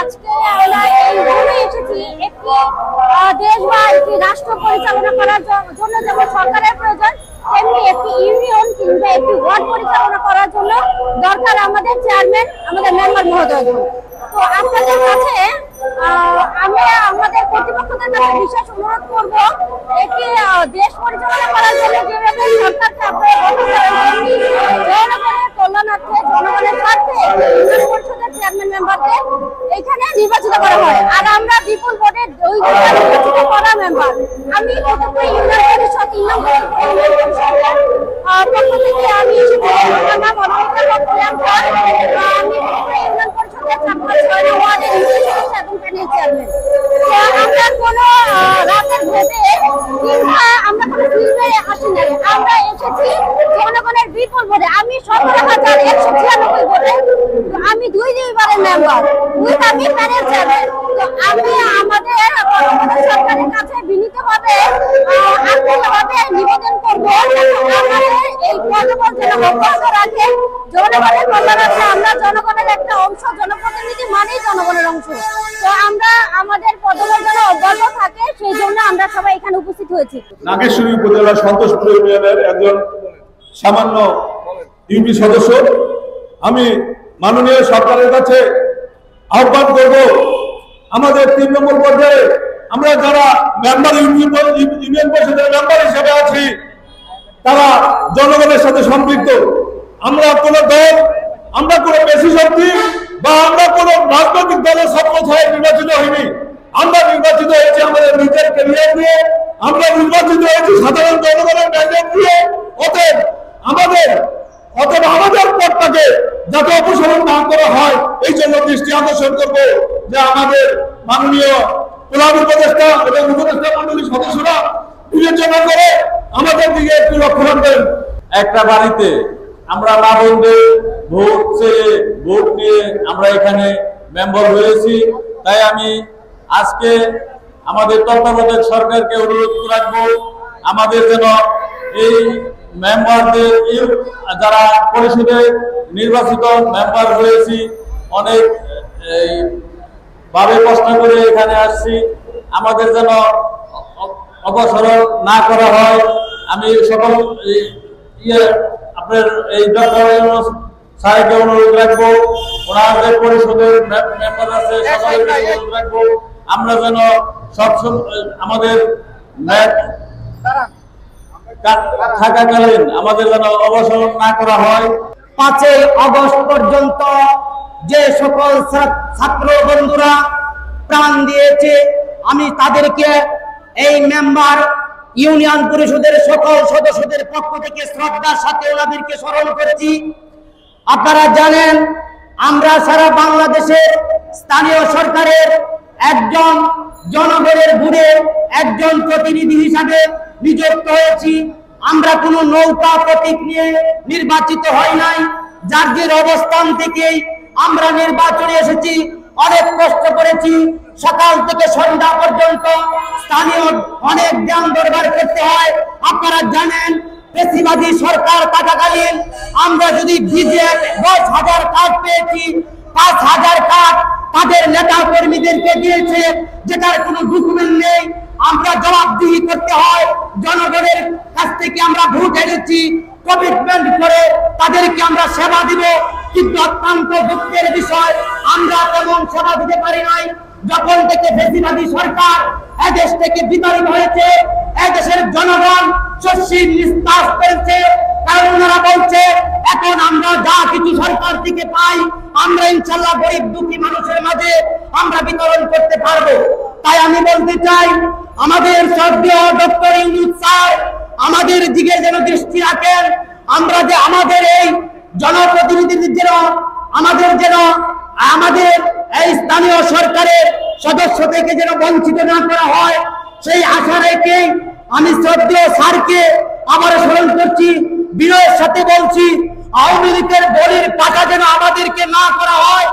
আজকে আমরা এই জন্য এসেছি একটি দেশ বা একটি রাষ্ট্র পরিচালনা করার জন্য যেমন সরকারের প্রয়োজন, তেমনি একটি ইউনিয়ন কিংবা একটি ওয়ার্ড পরিচালনা করার জন্য দরকার আমাদের চেয়ারম্যান, আমাদের মেম্বার মহোদয়। তো আপনাদের কাছে আমি আমাদের কর্তৃপক্ষদের কাছে বিশেষ অনুরোধ করব, একটি দেশ পরিচালনা করার জন্য যেভাবে সরকারকে আপনারা জনগণের কল্যাণার্থে, জনগণের স্বার্থে ইউনিয়ন পরিষদের চেয়ারম্যান মেম্বারকে এখানে নির্বাচিত করা হয়। আর আমরা বিপুল ভোটে নির্বাচিত করা মেম্বার, আমি কতগুলো ইউনিয়ন পরিষদ ইউনিয়ন পরিষদের পক্ষ থেকে আমি এসেছি। আমার নাম অনামিকা প্রিয়াঙ্কা, আমি ইউনিয়ন পরিষদের চাকুরা ৬ ওয়ার্ডের ইউনিয়ন এবং প্যানেল চেয়ারম্যান। আমরা কোনো রাতের ভোটে কিংবা আমরা কোনো ফিল্ডে আসি নাই, আমরা এসেছি জনগণের বিপুল ভোটে। আমি ১৭,১৯৬ ভোটে, আমি দুইবারের মেম্বার, আমি প্যানেল চেয়ারম্যান। তো আমি আমাদের সরকারের কাছে বিনীতভাবে আন্তরিকভাবে নিবেদন করব, আমাদের এই পদবল যেন অব্যাহত রাখে। জনগণের কল্যাণার্থে আমরা জনগণের একটা অংশ, জনপ্রতিনিধি মানেই জনগণের অংশ। তো আমরা আমাদের পদবল যেন অব্যাহত থাকে, সেই জন্য আমরা সবাই এখানে উপস্থিত হয়েছি। নাগেশ্বরী উপজেলার সন্তোষপুর ইউনিয়নের একজন সামান্য ইউপি সদস্য। আমি মাননীয় সরকারের কাছে আহ্বান করব, আমাদের ৩ নম্বর পর্যায়ে আমরা যারা মেম্বার ইউনিয়ন পরিষদের মেম্বার হিসেবে আছি, তারা জনগণের সাথে সম্পৃক্ত। আমরা কোন দল, আমরা কোন পেশি শক্তি বা আমরা কোন রাজনৈতিক দলের ছত্রছায়ায় নির্বাচিত হইনি। আমরা নির্বাচিত হয়েছি আমাদের নিজের ক্যারিয়ার দিয়ে, আমরা নির্বাচিত হয়েছি সাধারণ জনগণের ম্যান্ডেট দিয়ে। অতএব আমাদের পদটাকে যাতে অপসারণ না করা হয়, এই জন্য দৃষ্টি আকর্ষণ করব যে আমাদের মাননীয় প্রধান উপদেষ্টা এবং উপদেষ্টা মন্ডলীর সদস্যরা বিবেচনা করে আমাদের দিকে একটু লক্ষ্য রাখবেন। একটা বাড়িতে আমরা মা বোনদের ভোট নিয়ে আমরা এখানে মেম্বার হয়েছি। তাই আমি আজকে আমাদের তত্ত্বাবধায়ক সরকারকে অনুরোধ রাখবো, আমাদের যেন এই মেম্বারদের, যারা পরিষদে নির্বাচিত মেম্বার হয়েছি, অনেক ভাবে কষ্ট করে এখানে আসছি, আমাদের যেন অপসারণ না করা হয়। আমি সকল আপনার এই ডক্টর স্যারকে অনুরোধ রাখবো, ওনাদের পরিষদের মেম্বার আছে সকলকে অনুরোধ রাখবো, আমরা যেন সবসময় আমাদের থাকাকালীন আমাদের যেন অবসরণ না করা হয়। ৫ই আগস্ট পর্যন্ত যে সকল ছাত্র বন্ধুরা প্রাণ দিয়েছে, আমি তাদেরকে এই মেম্বার ইউনিয়ন পরিষদের সকল সদস্যদের পক্ষ থেকে শ্রদ্ধার সাথে ওনাদেরকে স্মরণ করেছি। আপনারা জানেন, আমরা সারা বাংলাদেশে স্থানীয় সরকারের একজন জনগণের ভোটে একজন প্রতিনিধি হিসাবে নিযুক্ত হয়েছি। আমরা কোনো নৌকা প্রতীক নিয়ে নির্বাচিত হই নাই, যার অবস্থান থেকেই আমরা নির্বাচনে এসেছি। অনেক কষ্ট করেছি, সকাল থেকে সন্ধ্যা পর্যন্ত স্থানীয় অনেক জ্ঞান দরবার করতে হয়। আপনারা জানেন, পেশিবাদী সরকার থাকাকালীন আমরা যদি বিজেপি 10,000 কার্ড পেয়েছি, 5,000 কার্ড তাদের নেতা কর্মীদেরকে দিয়েছে, যেটার কোনো ডকুমেন্ট নেই। আমরা জবাবদিহি করতে হয়, জনগণের কাছ থেকে আমরা ভোট এনেছি, কমিটমেন্ট করে তাদেরকে আমরা সেবা দিব। কিন্তু অত্যন্ত দুঃখের বিষয়, আমরা তেমন সেবা দিতে পারি নাই। যখন থেকে বেশিরভাগী সরকার এদেশ থেকে বিতাড়িত হয়েছে, এদেশের জনগণ শস্যের নিস্তার পেয়েছে। কারণ ওনারা বলছে, এখন আমরা যা কিছু সরকার থেকে পাই, আমরা ইনশাল্লাহ গরিব দুঃখী মানুষের মাঝে আমরা বিতরণ করতে পারবো। তাই আমি বলতে চাই, আমাদের শ্রদ্ধেয় ডক্টর ইউনূস স্যার আমাদের দিকে যেন দৃষ্টি রাখেন। আমরা যে আমাদের এই জনপ্রতিনিধিদের যেন আমাদের এই স্থানীয় সরকারের সদস্য থেকে যেন বঞ্চিত না করা হয়, সেই আশা রেখে আমি শ্রদ্ধেয় স্যারকে আবার স্মরণ করছি, বিনয়ের সাথে বলছি, আওয়ামী লীগের বলির পাঠা যেন আমাদেরকে না করা হয়।